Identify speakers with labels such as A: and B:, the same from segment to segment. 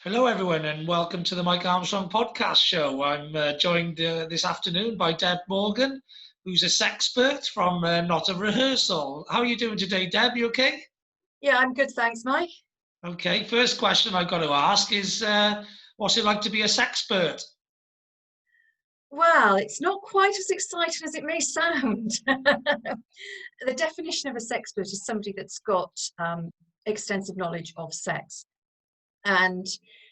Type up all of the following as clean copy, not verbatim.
A: Hello, everyone, and welcome to the Mike Armstrong podcast show. I'm joined this afternoon by Deb Morgan, who's a sexpert from Not A Rehearsal. How are you doing today, Deb? You okay?
B: Yeah, I'm good, thanks, Mike.
A: Okay, first question I've got to ask is, what's it like to be a sexpert?
B: Well, it's not quite as exciting as it may sound. The definition of a sexpert is somebody that's got extensive knowledge of sex. And,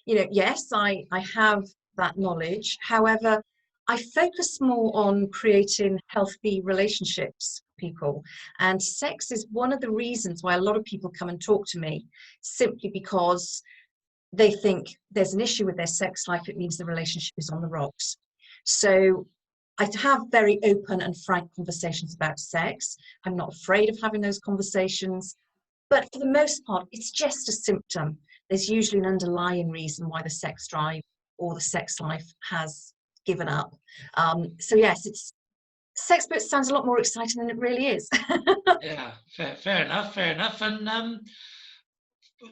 B: yes, I have that knowledge. However, I focus more on creating healthy relationships for people. And sex is one of the reasons why a lot of people come and talk to me, simply because they think there's an issue with their sex life. It means the relationship is on the rocks. So I have very open and frank conversations about sex. I'm not afraid of having those conversations. But for the most part, it's just a symptom. There's usually an underlying reason why the sex drive or the sex life has given up. So yes, Sexpert sounds a lot more exciting than it really is.
A: Yeah, fair enough, fair enough. And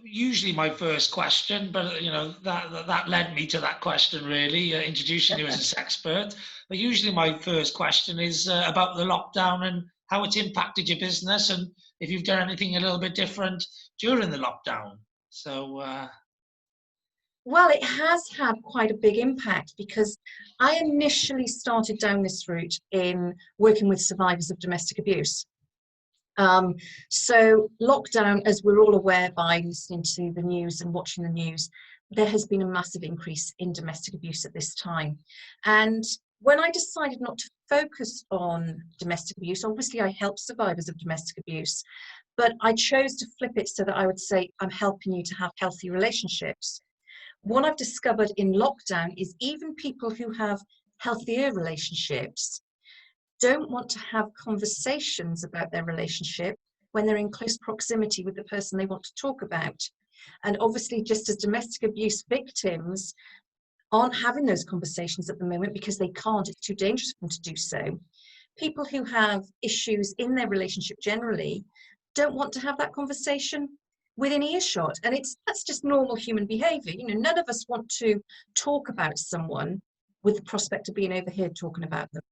A: usually my first question, but that led me to that question really, introducing you as a sexpert. But usually my first question is about the lockdown and how it's impacted your business, and if you've done anything a little bit different during the lockdown. So
B: Well, it has had quite a big impact because I initially started down this route in working with survivors of domestic abuse. So lockdown, as we're all aware by listening to the news and watching the news, there has been a massive increase in domestic abuse at this time. And when I decided not to focus on domestic abuse, obviously I help survivors of domestic abuse, but I chose to flip it so that I would say, I'm helping you to have healthy relationships. What I've discovered in lockdown is even people who have healthier relationships don't want to have conversations about their relationship when they're in close proximity with the person they want to talk about. And obviously, just as domestic abuse victims aren't having those conversations at the moment because they can't, it's too dangerous for them to do so. People who have issues in their relationship generally don't want to have that conversation within earshot. And that's just normal human behavior. None of us want to talk about someone with the prospect of being overheard talking about them.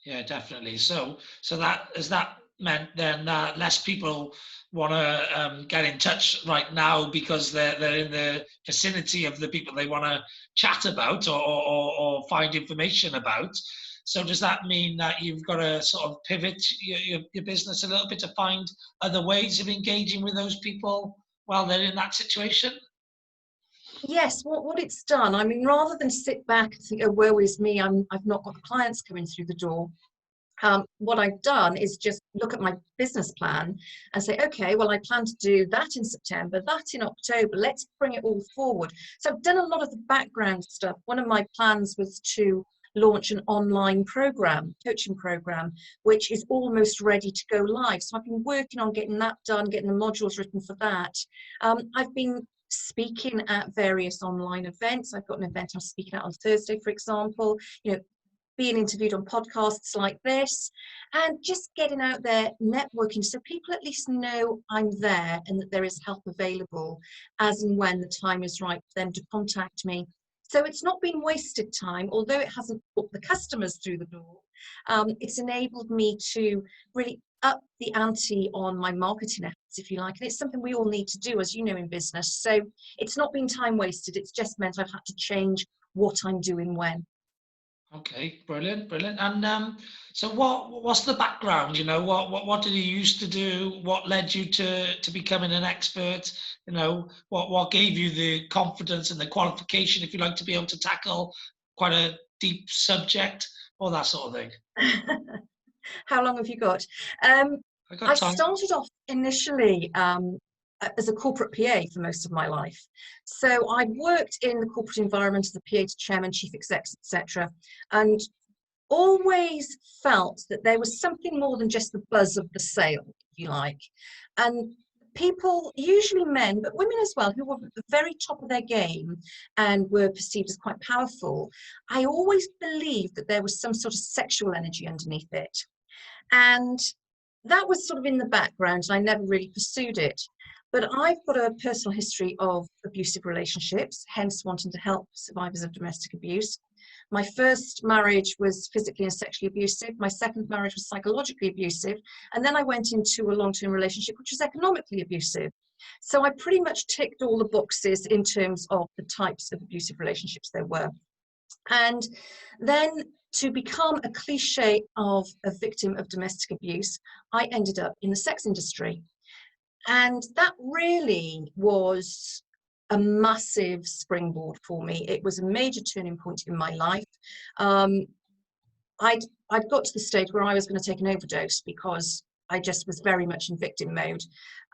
A: yeah, definitely. So that has that meant then that less people want to get in touch right now because they're in the vicinity of the people they want to chat about or find information about. So does that mean that you've got to sort of pivot your business a little bit to find other ways of engaging with those people while they're in that situation?
B: Yes, what it's done, I mean, rather than sit back and think, oh, woe is me, I've not got the clients coming through the door. What I've done is just look at my business plan and say, okay, well, I plan to do that in September, that in October, let's bring it all forward. So I've done a lot of the background stuff. One of my plans was to launch an online coaching program, which is almost ready to go live. So I've been working on getting that done, getting the modules written for that. I've been speaking at various online events. I've got an event I'm speaking at on Thursday, for example, being interviewed on podcasts like this, and just getting out there networking so people at least know I'm there and that there is help available as and when the time is right for them to contact me. So it's not been wasted time, although it hasn't put the customers through the door. It's enabled me to really up the ante on my marketing efforts, if you like, and it's something we all need to do, as you know, in business. So it's not been time wasted. It's just meant I've had to change what I'm doing when.
A: Okay, brilliant, brilliant. And so, what's the background? What did you used to do? What led you to becoming an expert? What gave you the confidence and the qualification, if you like, to be able to tackle quite a deep subject, or that sort of thing?
B: How long have you got?
A: I
B: I
A: got time.
B: started off initially as a corporate PA for most of my life. So I worked in the corporate environment as a PA to chairman, chief execs, etc., and always felt that there was something more than just the buzz of the sale, if you like. And people, usually men, but women as well, who were at the very top of their game and were perceived as quite powerful, I always believed that there was some sort of sexual energy underneath it. And that was sort of in the background, and I never really pursued it. But I've got a personal history of abusive relationships, hence wanting to help survivors of domestic abuse. My first marriage was physically and sexually abusive. My second marriage was psychologically abusive. And then I went into a long-term relationship, which was economically abusive. So I pretty much ticked all the boxes in terms of the types of abusive relationships there were. And then, to become a cliche of a victim of domestic abuse, I ended up in the sex industry. And that really was a massive springboard for me. It was a major turning point in my life. Um, I'd got to the stage where I was going to take an overdose because I just was very much in victim mode.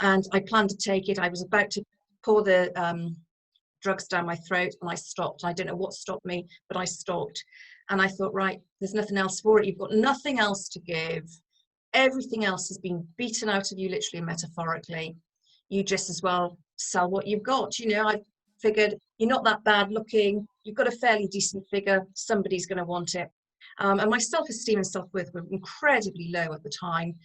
B: And I planned to take it. I was about to pour the drugs down my throat, and I stopped. I don't know what stopped me, but I stopped. And I thought, right, there's nothing else for it. You've got nothing else to give. Everything else has been beaten out of you, literally and metaphorically. You just as well sell what you've got. You know, I figured you're not that bad looking. You've got a fairly decent figure. Somebody's going to want it. And my self-esteem and self-worth were incredibly low at the time.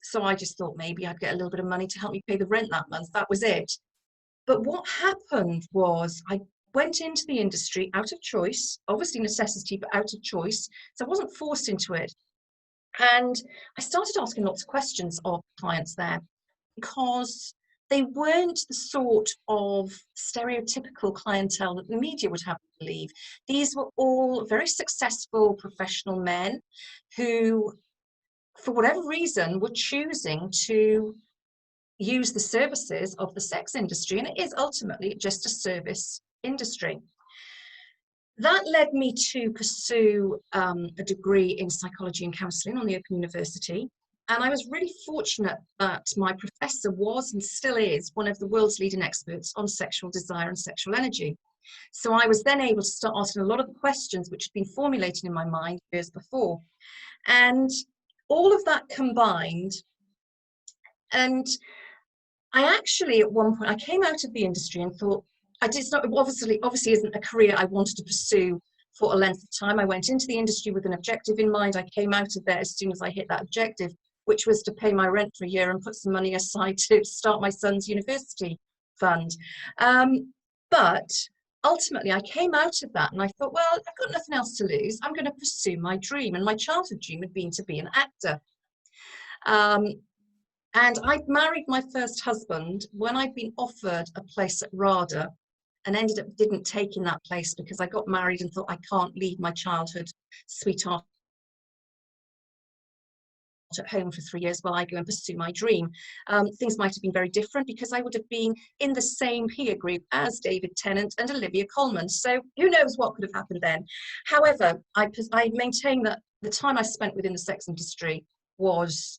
B: So I just thought maybe I'd get a little bit of money to help me pay the rent that month. That was it. But what happened was I went into the industry out of choice, obviously necessity, but out of choice. So I wasn't forced into it. And I started asking lots of questions of clients there, because they weren't the sort of stereotypical clientele that the media would have to believe. These were all very successful professional men who, for whatever reason, were choosing to use the services of the sex industry, and it is ultimately just a service industry. That led me to pursue a degree in psychology and counselling on the Open University. And I was really fortunate that my professor was and still is one of the world's leading experts on sexual desire and sexual energy. So I was then able to start asking a lot of the questions which had been formulating in my mind years before. And all of that combined, and I actually, at one point, I came out of the industry and thought, it's not, obviously isn't a career I wanted to pursue for a length of time. I went into the industry with an objective in mind. I came out of there as soon as I hit that objective, which was to pay my rent for a year and put some money aside to start my son's university fund. But ultimately, I came out of that and I thought, well, I've got nothing else to lose. I'm going to pursue my dream. And my childhood dream had been to be an actor. And I'd married my first husband when I'd been offered a place at RADA, and ended up didn't take in that place because I got married and thought I can't leave my childhood sweetheart at home for 3 years while I go and pursue my dream. Things might have been very different because I would have been in the same peer group as David Tennant and Olivia Colman. So who knows what could have happened then. However, I maintain that the time I spent within the sex industry was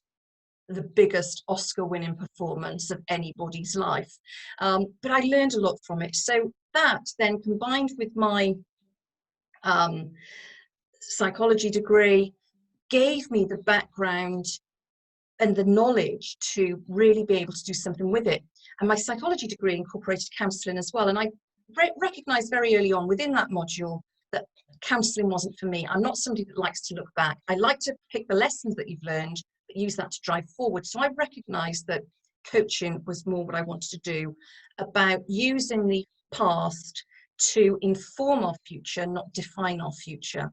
B: the biggest Oscar-winning performance of anybody's life. But I learned a lot from it. So that then, combined with my psychology degree, gave me the background and the knowledge to really be able to do something with it. And my psychology degree incorporated counselling as well. And I recognised very early on within that module that counselling wasn't for me. I'm not somebody that likes to look back. I like to pick the lessons that you've learned, but use that to drive forward. So I recognised that coaching was more what I wanted to do, about using the past to inform our future, not define our future.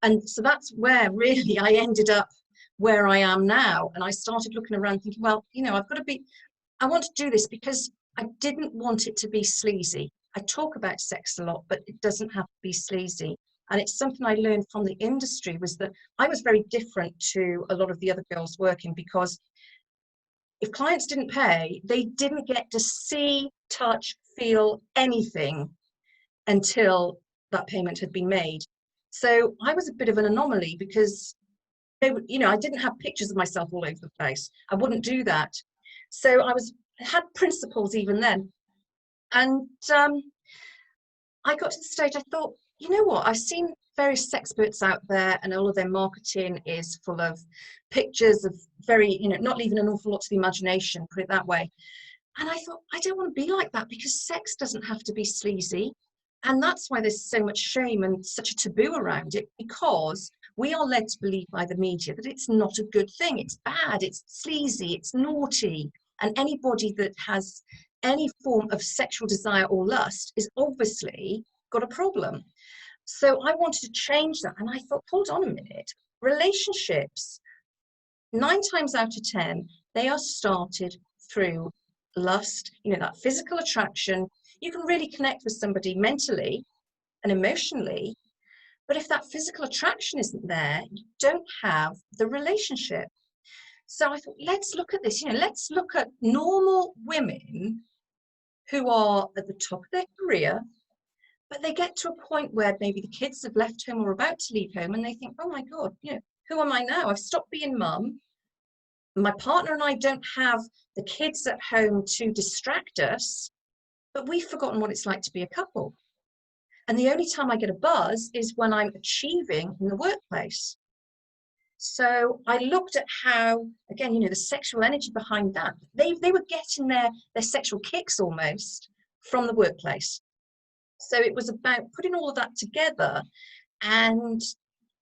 B: And so that's where really I ended up where I am now. And I started looking around thinking, well, you know, I want to do this because I didn't want it to be sleazy. I talk about sex a lot, but it doesn't have to be sleazy. And it's something I learned from the industry, was that I was very different to a lot of the other girls working, because if clients didn't pay, they didn't get to see, touch, feel anything until that payment had been made. So I was a bit of an anomaly because, you know, I didn't have pictures of myself all over the place. I wouldn't do that. So I had principles even then. And I got to the stage, I thought, you know what, I've seen various sexperts out there and all of their marketing is full of pictures of very, you know, not leaving an awful lot to the imagination, put it that way. And I thought, I don't want to be like that, because sex doesn't have to be sleazy. And that's why there's so much shame and such a taboo around it, because we are led to believe by the media that it's not a good thing. It's bad, it's sleazy, it's naughty. And anybody that has any form of sexual desire or lust is obviously got a problem. So I wanted to change that. And I thought, hold on a minute, relationships, 9 times out of 10, they are started through lust, that physical attraction. You can really connect with somebody mentally and emotionally, but if that physical attraction isn't there, you don't have the relationship. So I thought, let's look at this. Let's look at normal women who are at the top of their career, but they get to a point where maybe the kids have left home or about to leave home, and they think, oh my God, who am I now? I've stopped being mum. My partner and I don't have the kids at home to distract us, but we've forgotten what it's like to be a couple. And the only time I get a buzz is when I'm achieving in the workplace. So I looked at how, again, the sexual energy behind that. They were getting their sexual kicks almost from the workplace. So it was about putting all of that together and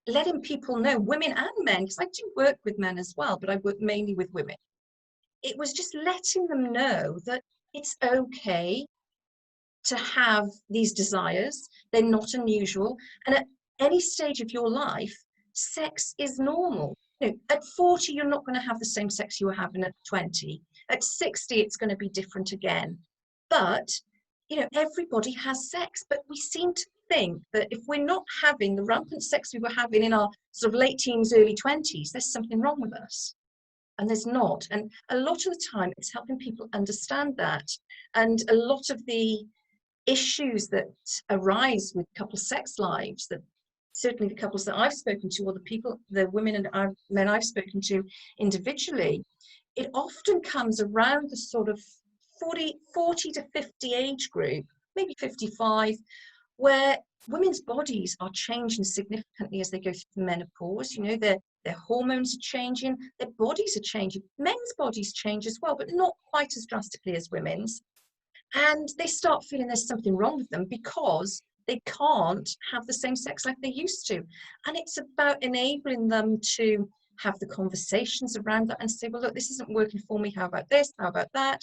B: letting people know, women and men, because I do work with men as well, but I work mainly with women. It was just letting them know that it's okay to have these desires. They're not unusual. And at any stage of your life, sex is normal. At 40, you're not going to have the same sex you were having at 20. At 60, it's going to be different again. But, everybody has sex. But we seem to think that if we're not having the rampant sex we were having in our sort of late teens, early 20s, there's something wrong with us. And there's not. And a lot of the time, it's helping people understand that. And a lot of the issues that arise with couple sex lives, that certainly the couples that I've spoken to, or the women and men I've spoken to individually, it often comes around the sort of 40 to 50 age group, maybe 55, where women's bodies are changing significantly as they go through the menopause. Their hormones are changing, their bodies are changing. Men's bodies change as well, but not quite as drastically as women's. And they start feeling there's something wrong with them because they can't have the same sex life they used to. And it's about enabling them to have the conversations around that and say, well, look, this isn't working for me. How about this? How about that?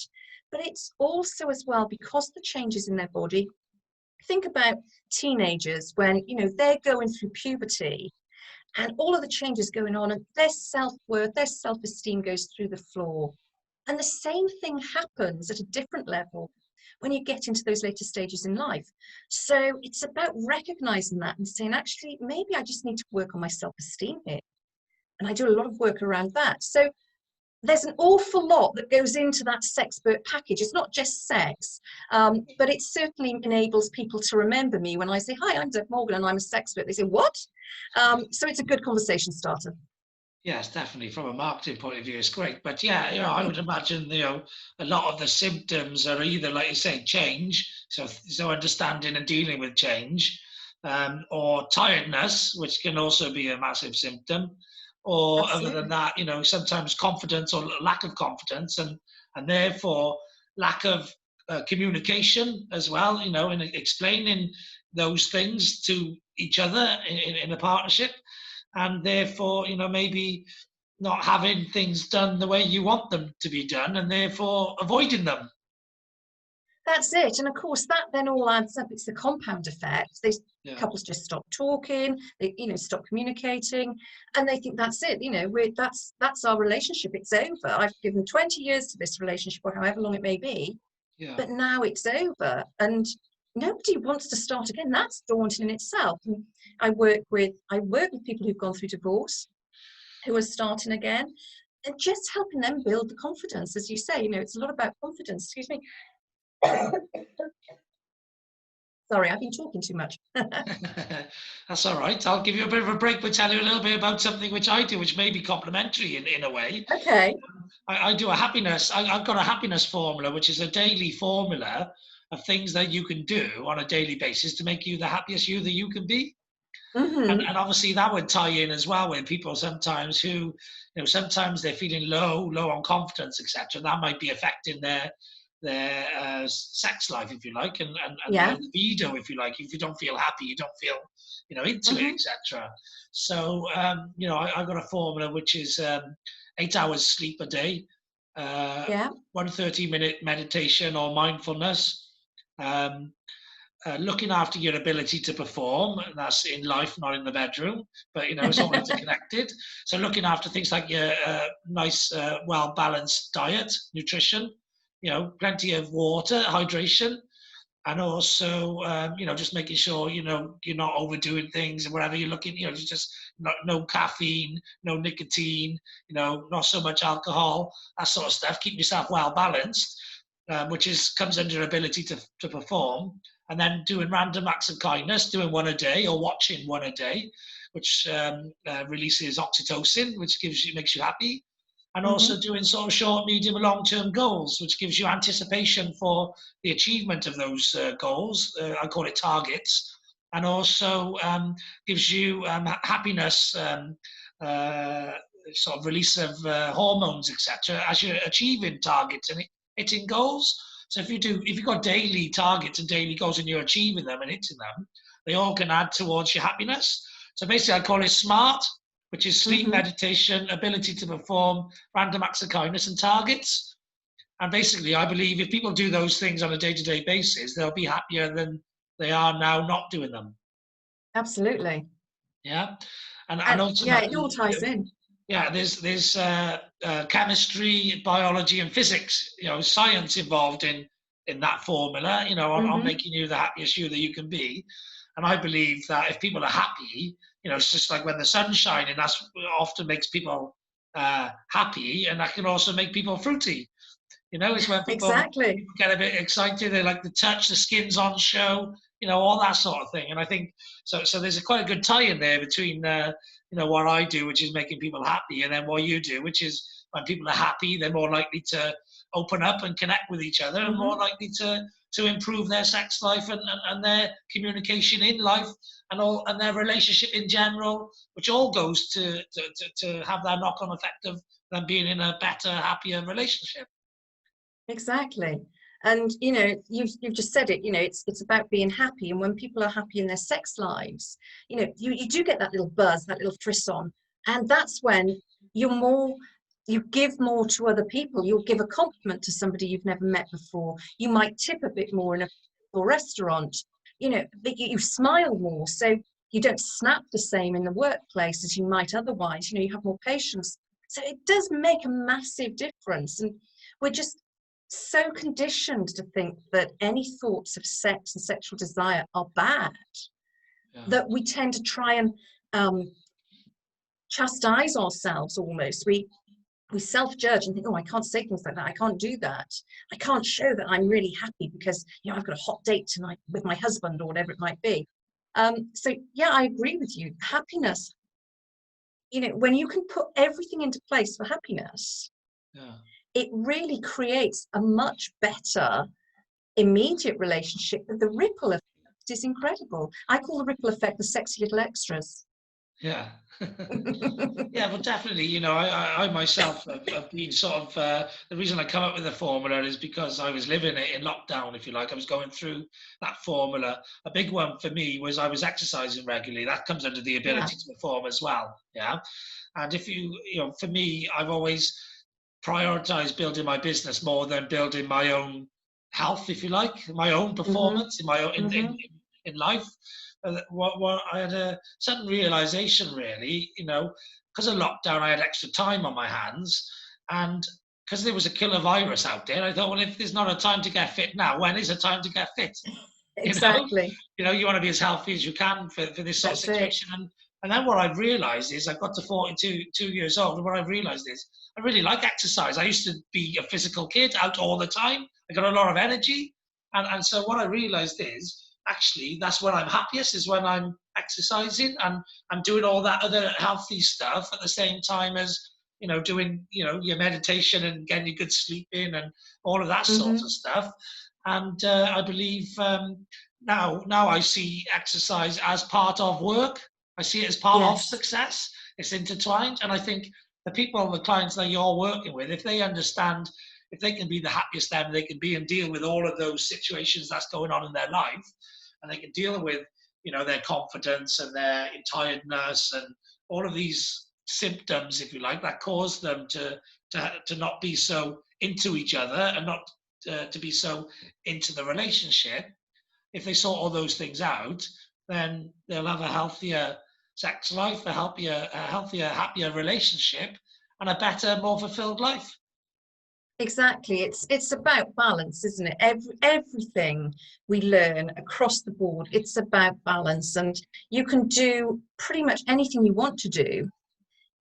B: But it's also as well, because the changes in their body. Think about teenagers when, they're going through puberty and all of the changes going on, and their self-worth, their self-esteem goes through the floor. And the same thing happens at a different level when you get into those later stages in life. So it's about recognizing that and saying, actually, maybe I just need to work on my self-esteem here. And I do a lot of work around that. So there's an awful lot that goes into that Sexpert package. It's not just sex, but it certainly enables people to remember me when I say, hi, I'm Deb Morgan and I'm a Sexpert. They say, what? So it's a good conversation starter.
A: Yes, definitely. From a marketing point of view, it's great. But yeah, I would imagine, a lot of the symptoms are either, like you say, change, so understanding and dealing with change, or tiredness, which can also be a massive symptom, or
B: Absolutely.
A: other than that, sometimes confidence or lack of confidence, and therefore lack of communication as well, in explaining those things to each other in a partnership. And therefore, maybe not having things done the way you want them to be done, and therefore avoiding them.
B: That's it. And of course, that then all adds up. It's the compound effect. Couples just stop talking, they, stop communicating, and they think that's it. That's our relationship. It's over. I've given 20 years to this relationship, or however long it may be, but now it's over. And nobody wants to start again. That's daunting in itself. And I work with people who've gone through divorce, who are starting again, and just helping them build the confidence. As you say, it's a lot about confidence. Excuse me. Sorry, I've been talking too much.
A: That's all right. I'll give you a bit of a break by telling you a little bit about something which I do, which may be complementary in a way.
B: Okay.
A: I do a happiness. I've got a happiness formula, which is a daily formula of things that you can do on a daily basis to make you the happiest you that you can be.
B: Mm-hmm.
A: And obviously that would tie in as well with people sometimes who, sometimes they're feeling low on confidence, etc. That might be affecting their sex life, if you like, and
B: Yeah.
A: their libido, if you like. If you don't feel happy, you don't feel, into it,
B: Hmm.
A: etc. So, I've got a formula which is 8 hours sleep a day, uh,
B: Yeah.
A: 1 30-minute meditation or mindfulness, um, looking after your ability to perform, and that's in life, not in the bedroom, but it's all interconnected. So looking after things like your nice, well-balanced diet, nutrition, plenty of water, hydration, and also, just making sure, you're not overdoing things and whatever you're looking, just no caffeine, no nicotine, not so much alcohol, that sort of stuff. Keep yourself well balanced, which comes under ability to perform, and then doing random acts of kindness, doing one a day or watching one a day, which releases oxytocin, which makes you happy, and
B: Hmm.
A: also doing sort of short, medium, and long-term goals, which gives you anticipation for the achievement of those goals. I call it targets, and also gives you happiness, uh, sort of release of hormones, etc., as you're achieving targets and hitting goals. So if you've got daily targets and daily goals and you're achieving them and hitting them, they all can add towards your happiness. So basically, I call it SMART, which is sleep,
B: Hmm.
A: meditation, ability to perform, random acts of kindness, and targets. And basically, I believe if people do those things on a day-to-day basis, they'll be happier than they are now not doing them.
B: Absolutely.
A: Yeah, and
B: And yeah, it
A: ultimately,
B: all ties in.
A: yeah, there's chemistry, biology, and physics, science involved in that formula, on
B: Hmm.
A: making you the happiest you that you can be. And I believe that if people are happy, it's just like when the sun's shining, that's often makes people happy, and that can also make people fruity. It's when
B: Exactly.
A: people get a bit excited, they like the touch, the skin's on show, all that sort of thing. And I think so. So there's quite a good tie in there between what I do, which is making people happy, and then what you do, which is when people are happy, they're more likely to open up and connect with each other, and more
B: Hmm.
A: likely to improve their sex life and their communication in life and their relationship in general, which all goes to have that knock-on effect of them being in a better, happier relationship.
B: Exactly. And you've just said it, it's about being happy. And when people are happy in their sex lives, you do get that little buzz, that little frisson. And that's when you're more, you give more to other people. You'll give a compliment to somebody you've never met before. You might tip a bit more in a restaurant, but you smile more. So you don't snap the same in the workplace as you might otherwise. You have more patience. So it does make a massive difference. And we're just so conditioned to think that any thoughts of sex and sexual desire are bad
A: Yeah.
B: that we tend to try and um, chastise ourselves almost. We self-judge and think, oh, I can't say things like that. I can't do that. I can't show that I'm really happy because I've got a hot date tonight with my husband or whatever it might be. So yeah, I agree with you. Happiness, when you can put everything into place for happiness,
A: Yeah.
B: it really creates a much better immediate relationship. But the ripple effect is incredible. I call the ripple effect the sexy little extras.
A: Yeah. Yeah, well, definitely. I myself have been sort of the reason I come up with the formula is because I was living it in lockdown, if you like. I was going through that formula. A big one for me was I was exercising regularly. That comes under the
B: Yeah.
A: ability to perform as well. Yeah. And if for me, I've always prioritized building my business more than building my own health, if you like, my own
B: Hmm.
A: performance in my own
B: Hmm.
A: in life. What I had a sudden realization, really, because of lockdown, I had extra time on my hands, and because there was a killer virus out there, I thought, well, if there's not a time to get fit now, when is a time to get fit? You know,
B: Exactly.
A: you want to be as healthy as you can for this sort of
B: That's it.
A: situation. And then what I've realized is I've got to 42 years old, and what I've realized is I really like exercise. I used to be a physical kid, out all the time. I got a lot of energy, and so what I realized is actually that's when I'm happiest, is when I'm exercising and I'm doing all that other healthy stuff at the same time as doing your meditation and getting your good sleep in and all of that sort of
B: Hmm.
A: stuff. And I believe now I see exercise as part of work. I see it as part of
B: Yes.
A: success. It's intertwined, and I think the people, the clients that you're working with, if they understand, if they can be the happiest them they can be and deal with all of those situations that's going on in their life, and they can deal with, their confidence and their tiredness and all of these symptoms, if you like, that cause them to not be so into each other and not to be so into the relationship. If they sort all those things out, then they'll have a healthier sex life, a healthier, happier relationship, and a better, more fulfilled life.
B: Exactly. It's about balance, isn't it? Everything we learn across the board, it's about balance. And you can do pretty much anything you want to do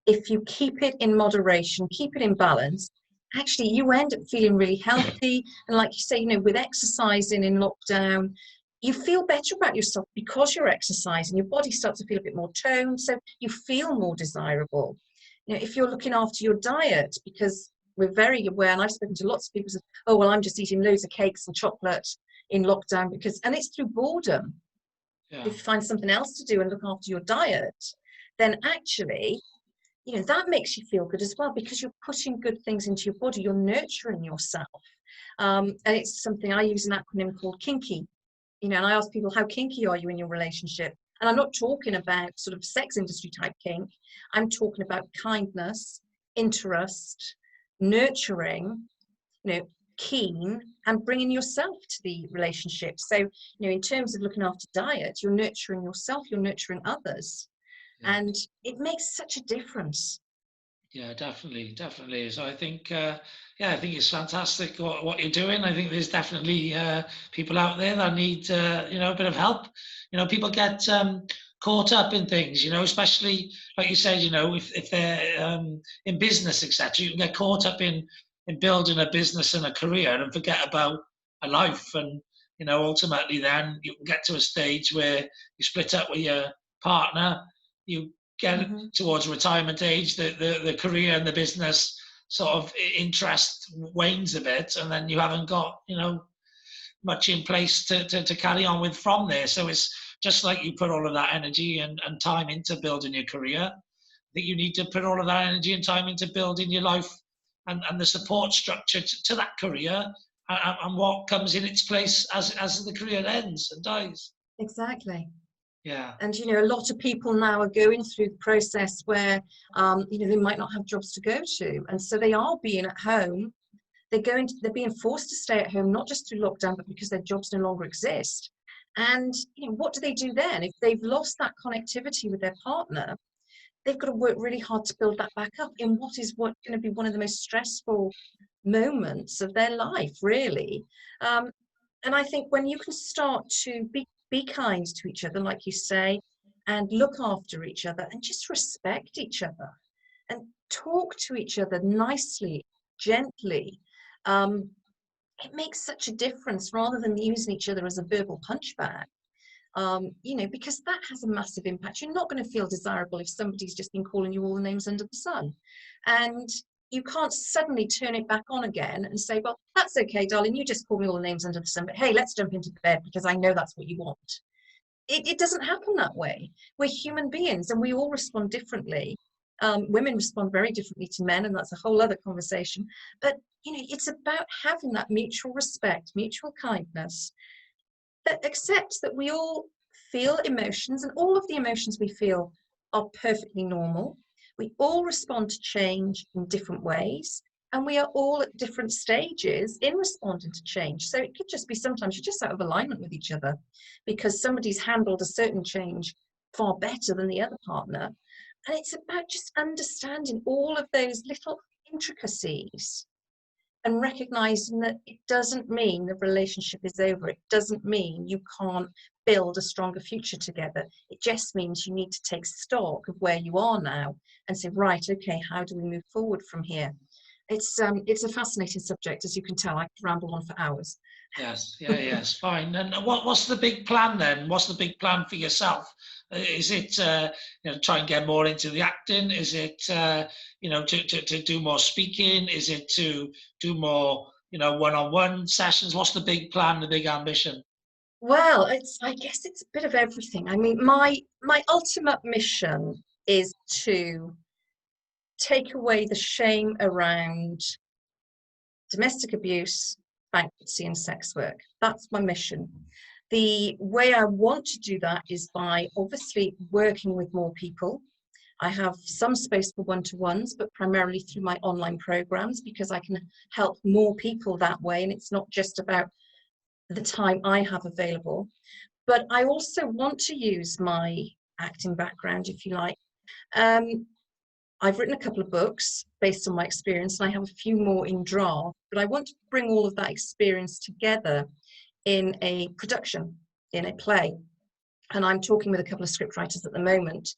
B: if you keep it in moderation, keep it in balance. Actually, you end up feeling really healthy. And like you say, with exercising in lockdown, you feel better about yourself because you're exercising. Your body starts to feel a bit more toned, so you feel more desirable. If you're looking after your diet, because we're very aware, and I've spoken to lots of people who say, oh, well, I'm just eating loads of cakes and chocolate in lockdown and it's through boredom.
A: Yeah.
B: If you find something else to do and look after your diet, then actually, that makes you feel good as well, because you're putting good things into your body, you're nurturing yourself. And it's something I use an acronym called KINKY. And I ask people, how kinky are you in your relationship? And I'm not talking about sort of sex industry type kink. I'm talking about kindness, interest, nurturing, keen, and bringing yourself to the relationship. So, in terms of looking after diet, you're nurturing yourself, you're nurturing others. Yeah. And it makes such a difference.
A: Yeah, definitely. So I think, I think it's fantastic what you're doing. I think there's definitely people out there that need, a bit of help. People get caught up in things, especially like you said, if they're in business, etc. You can get caught up in building a business and a career and forget about a life. And ultimately, then you can get to a stage where you split up with your partner. You get towards retirement age, the career and the business sort of interest wanes a bit, and then you haven't got much in place to carry on with from there. So it's just like you put all of that energy and time into building your career. I think you need to put all of that energy and time into building your life and the support structure to that career and what comes in its place as the career ends and dies.
B: Exactly.
A: Yeah.
B: And, a lot of people now are going through the process where, they might not have jobs to go to. And so they are being at home. They're being forced to stay at home, not just through lockdown, but because their jobs no longer exist. And, what do they do then? If they've lost that connectivity with their partner, they've got to work really hard to build that back up in what's going to be one of the most stressful moments of their life, really. And I think when you can start to be kind to each other, like you say, and look after each other and just respect each other and talk to each other nicely, gently, it makes such a difference rather than using each other as a verbal punchbag. Because that has a massive impact. You're not going to feel desirable if somebody's just been calling you all the names under the sun. And you can't suddenly turn it back on again and say, well, that's okay, darling, you just called me all the names under the sun, but hey, let's jump into bed because I know that's what you want. It doesn't happen that way. We're human beings and we all respond differently. Women respond very differently to men, and that's a whole other conversation. But, it's about having that mutual respect, mutual kindness, that accepts that we all feel emotions, and all of the emotions we feel are perfectly normal. We all respond to change in different ways, and we are all at different stages in responding to change. So it could just be sometimes you're just out of alignment with each other because somebody's handled a certain change far better than the other partner. And it's about just understanding all of those little intricacies and recognizing that it doesn't mean the relationship is over. It doesn't mean you can't build a stronger future together. It just means you need to take stock of where you are now and say, right, okay, how do we move forward from here? It's a fascinating subject, as you can tell. I could ramble on for hours.
A: Yes, fine. And what's the big plan then? What's the big plan for yourself? Is it try and get more into the acting? Is it to do more speaking? Is it to do more one-on-one sessions? What's the big plan? The big ambition?
B: Well, I guess it's a bit of everything. I mean, my ultimate mission is to take away the shame around domestic abuse, bankruptcy, and sex work. That's my mission. The way I want to do that is by obviously working with more people. I have some space for one-to-ones, but primarily through my online programs, because I can help more people that way. And it's not just about the time I have available. But I also want to use my acting background, if you like. I've written a couple of books based on my experience, and I have a few more in draft, but I want to bring all of that experience together in a production, in a play. And I'm talking with a couple of scriptwriters at the moment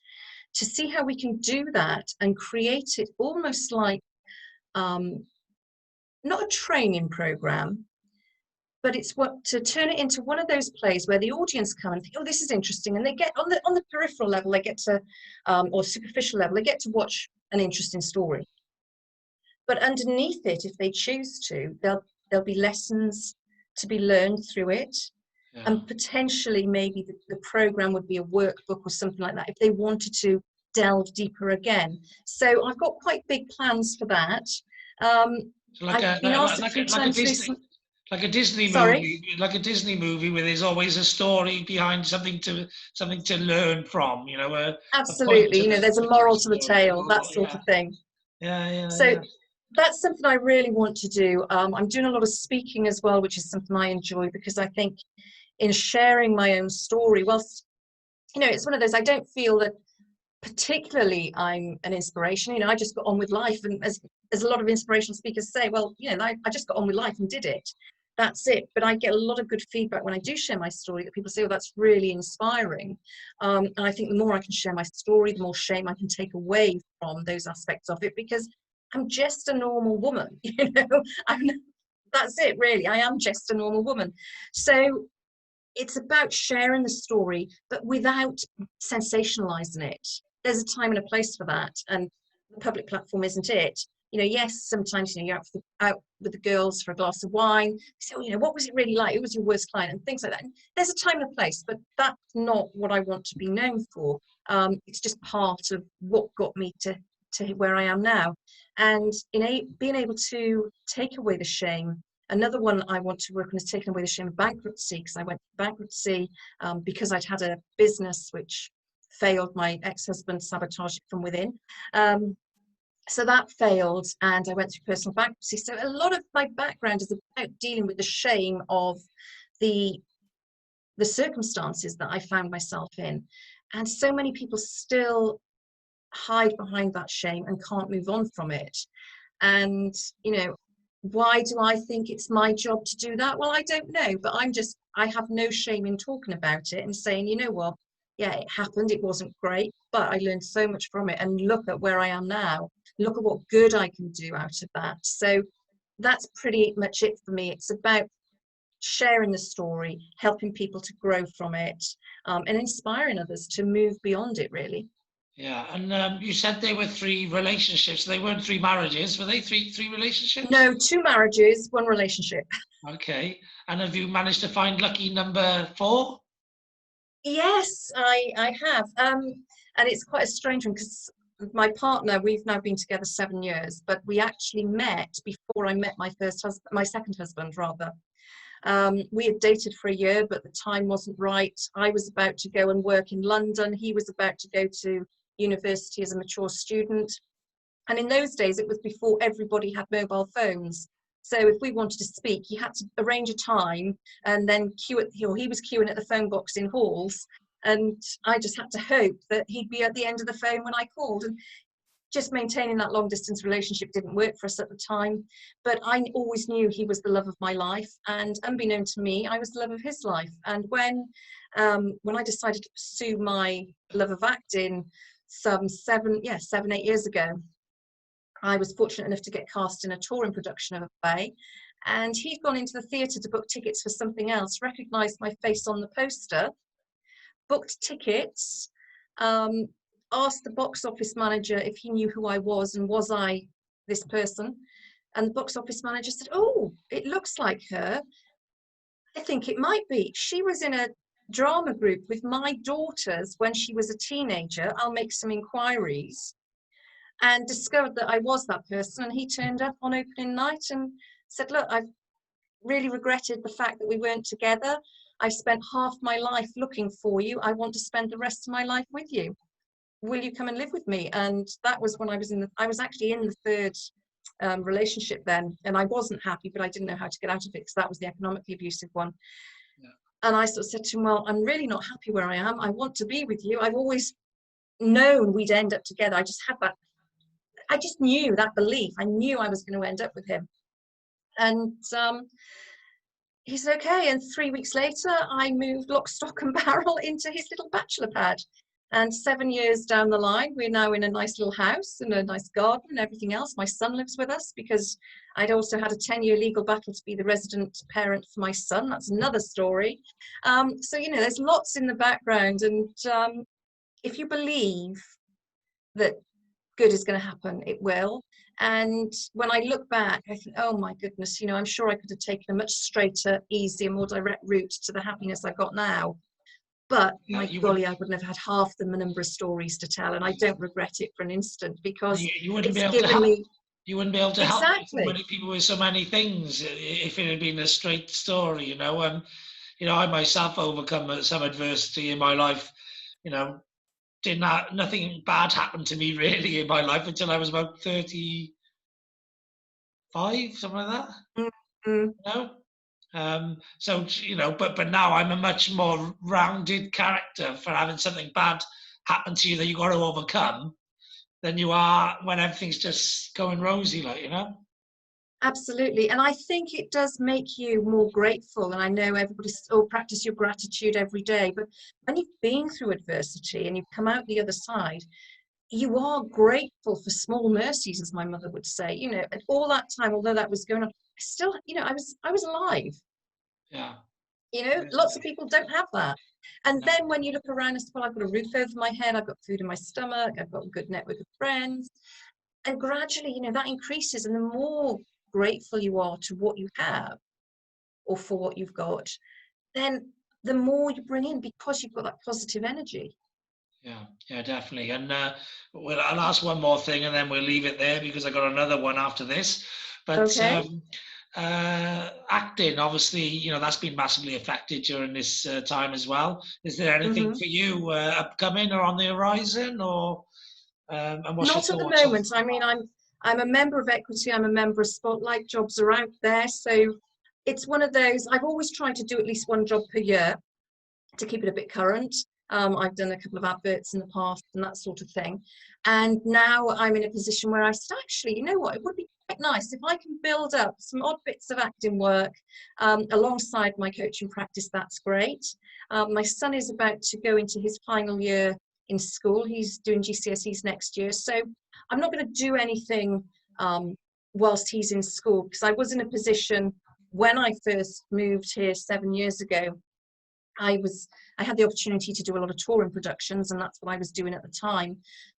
B: to see how we can do that and create it almost like, not a training program, but it's what to turn it into one of those plays where the audience come and think, oh, this is interesting, and they get on the peripheral level, they get to, or superficial level, they get to watch an interesting story. But underneath it, if they choose to, there'll be lessons to be learned through it, and potentially maybe the program would be a workbook or something like that if they wanted to delve deeper again. So I've got quite big plans for that.
A: So like
B: I've been asked a few times recently.
A: Like a Disney
B: Sorry?
A: movie, like a Disney movie where there's always a story behind something to learn from, you know, a point
B: Absolutely,
A: to
B: you know, there's a
A: the
B: moral to the
A: story.
B: tale, that sort of thing. So
A: Yeah.
B: that's something I really want to do. I'm doing a lot of speaking as well, which is something I enjoy, because I think in sharing my own story, whilst, you know, it's one of those, I don't feel that particularly I'm an inspiration. You know, I just got on with life, and as a lot of inspirational speakers say, well, you know, I just got on with life and did it. That's it. But I get a lot of good feedback when I do share my story, that people say, oh, that's really inspiring. And I think the more I can share my story, the more shame I can take away from those aspects of it, because I'm just a normal woman, you know. That's it, really. I am just a normal woman. So it's about sharing the story, but without sensationalizing it. There's a time and a place for that, and the public platform isn't it. You know, yes, sometimes, you know, you're out with the girls for a glass of wine. So, you know, what was it really like? Who was your worst client? And things like that. And there's a time and a place, but that's not what I want to be known for. It's just part of what got me to where I am now. And being able to take away the shame. Another one I want to work on is taking away the shame of bankruptcy, because I went through bankruptcy because I'd had a business which failed. My ex-husband sabotaged it from within. So that failed, and I went through personal bankruptcy. So a lot of my background is about dealing with the shame of the circumstances that I found myself in. And so many people still hide behind that shame and can't move on from it. And, you know, why do I think it's my job to do that? Well, I don't know, but I have no shame in talking about it and saying, you know what, yeah, it happened, it wasn't great, but I learned so much from it, and look at where I am now. Look at what good I can do out of that. So that's pretty much it for me. It's about sharing the story, helping people to grow from it, and inspiring others to move beyond it, really.
A: Yeah, and you said there were 3 relationships. They weren't 3 marriages, were they? Three relationships?
B: No, 2 marriages, 1 relationship.
A: Okay, and have you managed to find lucky number 4?
B: Yes, I have. And it's quite a strange one, because my partner, we've now been together 7 years, but we actually met before I met my second husband, rather. We had dated for a year, but the time wasn't right. I was about to go and work in London. He was about to go to university as a mature student. And in those days, it was before everybody had mobile phones. So if we wanted to speak, you had to arrange a time and then he was queuing at the phone box in halls. And I just had to hope that he'd be at the end of the phone when I called. And just maintaining that long distance relationship didn't work for us at the time. But I always knew he was the love of my life. And unbeknown to me, I was the love of his life. And when I decided to pursue my love of acting some 7-8 years ago, I was fortunate enough to get cast in a touring production of a play, and he'd gone into the theatre to book tickets for something else, recognised my face on the poster, booked tickets, asked the box office manager if he knew who I was and was I this person, and the box office manager said, oh, it looks like her. I think it might be. She was in a drama group with my daughters when she was a teenager. I'll make some inquiries. And discovered that I was that person, and he turned up on opening night, and said, look, I've really regretted the fact that we weren't together. I've spent half my life looking for you. I want to spend the rest of my life with you. Will you come and live with me? And that was when I was actually in the third relationship then, and I wasn't happy, but I didn't know how to get out of it because that was the economically abusive one.
A: Yeah.
B: And I sort of said to him, well, I'm really not happy where I am. I want to be with you. I've always known we'd end up together. I just had that, I just knew that belief. I knew I was going to end up with him. And he said, okay. And 3 weeks later, I moved lock, stock and barrel into his little bachelor pad. And 7 years down the line, we're now in a nice little house and a nice garden and everything else. My son lives with us because I'd also had a 10-year legal battle to be the resident parent for my son. That's another story. So, you know, there's lots in the background. And if you believe that good is going to happen, it will. And when I look back, I think, oh my goodness, you know, I'm sure I could have taken a much straighter, easier, more direct route to the happiness I've got now. But my golly, I wouldn't have had half the number of stories to tell, and I don't regret it for an instant because
A: you wouldn't
B: it's
A: be able to
B: given
A: help.
B: me.
A: You wouldn't be able to help
B: Exactly.
A: people with so many things if it had been a straight story, you know. And you know, I myself overcome some adversity in my life. You know, nothing bad happened to me really in my life until I was about 35, something like that.
B: Mm-hmm.
A: You know. So you know, but now I'm a much more rounded character for having something bad happen to you that you got to overcome than you are when everything's just going rosy, like, you know.
B: Absolutely. And I think it does make you more grateful. And I know everybody's all practice your gratitude every day, but when you've been through adversity and you've come out the other side, you are grateful for small mercies, as my mother would say. You know, and all that time, although that was going on, still, you know, I was alive.
A: Yeah.
B: You know, lots of people don't have that. And
A: Yeah.
B: then when you look around and say, well, I've got a roof over my head, I've got food in my stomach, I've got a good network of friends. And gradually, you know, that increases. And the more grateful you are to what you have or for what you've got, then the more you bring in because you've got that positive energy.
A: Yeah, definitely. And well, I'll ask one more thing, and then we'll leave it there because I got another one after this. But
B: Okay.
A: acting, obviously, you know, that's been massively affected during this time as well. Is there anything
B: Mm-hmm.
A: for you upcoming or on the horizon, or and what's your
B: Not at the
A: thoughts on?
B: moment. I mean, I'm a member of Equity. I'm a member of Spotlight. Jobs are out there, so it's one of those. I've always tried to do at least one job per year to keep it a bit current. I've done a couple of adverts in the past and that sort of thing. And now I'm in a position where I said, actually, you know what? It would be quite nice if I can build up some odd bits of acting work alongside my coaching practice. That's great. My son is about to go into his final year in school. He's doing GCSEs next year. So I'm not going to do anything whilst he's in school, because I was in a position when I first moved here 7 years ago. I had the opportunity to do a lot of touring productions, and that's what I was doing at the time.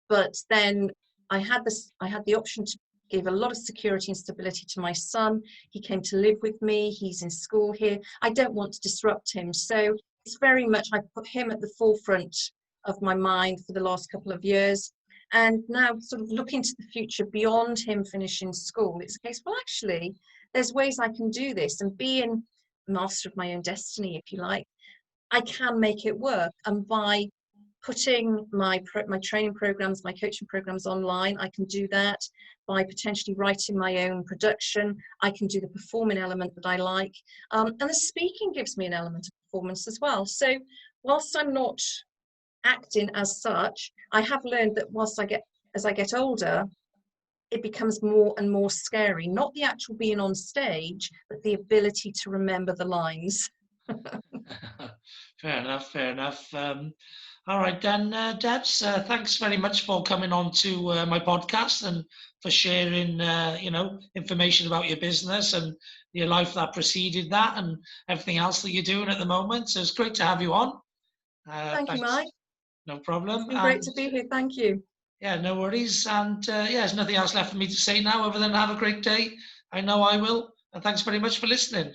B: But then I had the option to give a lot of security and stability to my son. He came to live with me. He's in school here. I don't want to disrupt him. So it's very much, I put him at the forefront of my mind for the last couple of years. And now sort of looking to the future beyond him finishing school, it's a case, well, actually, there's ways I can do this and being master of my own destiny, if you like. I can make it work. And by putting my training programs, my coaching programs online, I can do that. By potentially writing my own production, I can do the performing element that I like. And the speaking gives me an element of performance as well. So whilst I'm not acting as such, I have learned that as I get older, it becomes more and more scary. Not the actual being on stage, but the ability to remember the lines.
A: Fair enough, fair enough. All right then, Debs, thanks very much for coming on to my podcast and for sharing, you know, information about your business and your life that preceded that and everything else that you're doing at the moment. So it's great to have you on.
B: Thank you,
A: Thanks,
B: Mike.
A: no
B: It's
A: problem.
B: been great
A: And
B: to be here. Thank you.
A: yeah, no worries. And yeah, there's nothing else left for me to say now other than have a great day. I know I will. And thanks very much for listening.